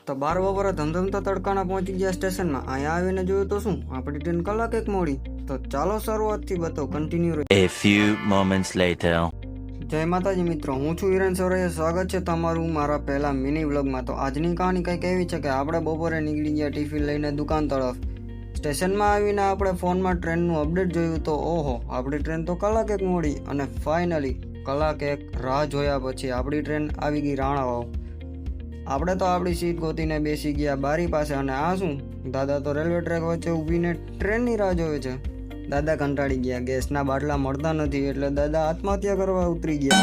તો 12 બપોરે ધમધમતા તડકાના પહોંચી ગયા સ્ટેશનમાં. અહીંયા આવીને જોયું તો શું, આપણી ટ્રેન કલાક એક મોડી. તો ચાલો શરૂઆતથી બતો continue. A few moments later. જય માતાજી મિત્રો, હું છું હિરેન સોરૈયા. સ્વાગત છે તમારું મારા પહેલા મિની વ્લોગમાં. તો આજની કહાની કંઈક એવી છે કે આપણે બપોરે નીકળી ગયા ટિફિન લઈને દુકાન તરફ. સ્ટેશનમાં આવીને આપણે ફોનમાં ટ્રેનનું અપડેટ જોયું તો ઓહો, આપણી ટ્રેન તો કલાક એક મોડી. અને ફાઇનલી કલાક એક રાહ જોયા પછી આપણી ટ્રેન આવી ગઈ રાણાવાવ. આપણે તો આપણી સીટ ગોતીને બેસી ગયા બારી પાસે. અને આ શું, દાદા તો રેલવે ટ્રેક વચ્ચે ઊભીને ટ્રેનની રાહ જોવે છે. દાદા કંટાળી ગયા, ગેસના બાટલા મળતા નથી એટલે દાદા આત્મહત્યા કરવા ઉતરી ગયા.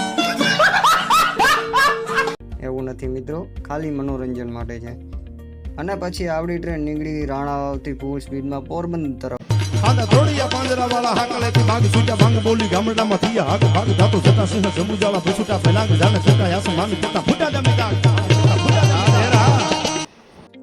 એવું નથી મિત્રો, ખાલી મનોરંજન માટે છે. અને પછી આપણી ટ્રેન નીકળી ગઈ રાણાવાવથી ફૂલ સ્પીડમાં પોરબંદર તરફ. આના ધોળિયા પાંજરાવાળા હાકલેથી ભાગ છૂટ્યા ભાંગ બોલી ગામડામાં થયા હાક ભાગ ધાતો જતા સિંહ સમુજાળા ભૂસુટા ફેલાંગ જાને જતા આસમાન કેતા ફૂટા જમી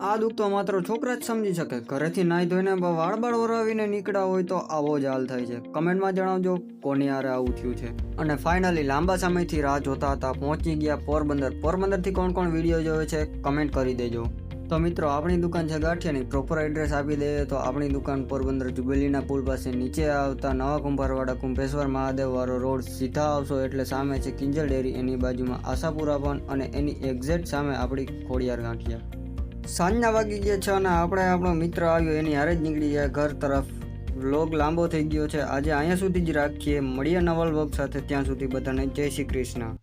આ દુઃખ તો માત્ર છોકરા જ સમજી શકે. ઘરેથી નાઈ ધોઈને વાળ વરાવીને નીકળ્યા હોય તો આવો જ હાલ થાય છે. કમેન્ટમાં જણાવજો કોની યારે આવું થયું છે. અને ફાઇનલી લાંબા સમયથી રાહ જોતા હતા પહોંચી ગયા પોરબંદર. પોરબંદરથી કોણ કોણ વિડીયો જોવે છે કમેન્ટ કરી દેજો. તો મિત્રો, આપણી દુકાન છે ગાંઠિયાની. પ્રોપર એડ્રેસ આપી દઈએ તો આપણી દુકાન પોરબંદર જુબેલીના પુલ પાસે નીચે આવતા નવા કુંભારવાડા કુંભેશ્વર મહાદેવ વાળો રોડ સીધા આવશો એટલે સામે છે કિંજલ ડેરી, એની બાજુમાં આશાપુરા પણ, અને એની એક્ઝેક્ટ સામે આપણી ખોડિયાર ગાંઠિયા. સાંજના વાગી ગયા છે અને આપણે આપણો મિત્ર આવ્યો એની હારે જ નીકળી જાય ઘર તરફ. વ્લોગ લાંબો થઈ ગયો છે આજે, અહીંયા સુધી જ રાખીએ. મળીએ નવા વ્લોગ સાથે. ત્યાં સુધી બધાને જય શ્રી કૃષ્ણ.